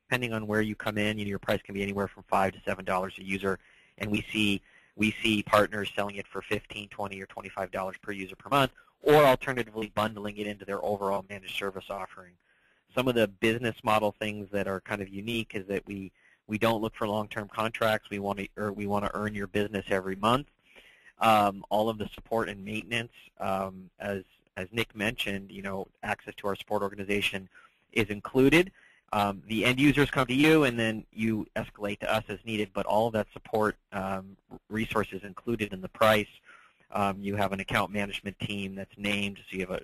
depending on where you come in, your price can be anywhere from $5 to $7 a user, and we see partners selling it for $15, $20, or $25 per user per month, or alternatively bundling it into their overall managed service offering. Some of the business model things that are kind of unique is that we don't look for long-term contracts. We want to earn your business every month. All of the support and maintenance, as Nick mentioned, access to our support organization is included. The end users come to you, and then you escalate to us as needed, but all of that support resources included in the price. You have an account management team that's named, so you have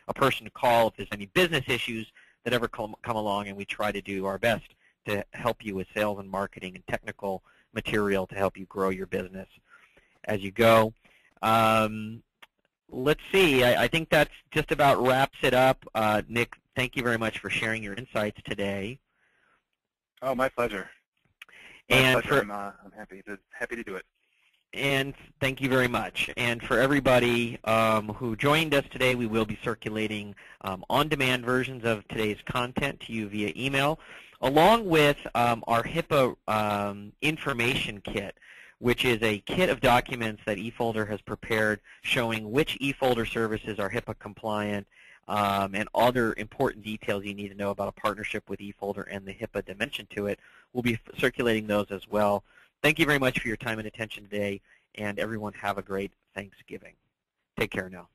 a person to call if there's any business issues that ever come along, and we try to do our best to help you with sales and marketing and technical material to help you grow your business as you go. Let's see. I think that just about wraps it up. Nick, thank you very much for sharing your insights today. Oh, my pleasure. I'm happy to do it. And thank you very much. And for everybody who joined us today, we will be circulating on-demand versions of today's content to you via email, along with our HIPAA information kit, which is a kit of documents that eFolder has prepared showing which eFolder services are HIPAA compliant and other important details you need to know about a partnership with eFolder and the HIPAA dimension to it. We'll be circulating those as well. Thank you very much for your time and attention today, and everyone have a great Thanksgiving. Take care now.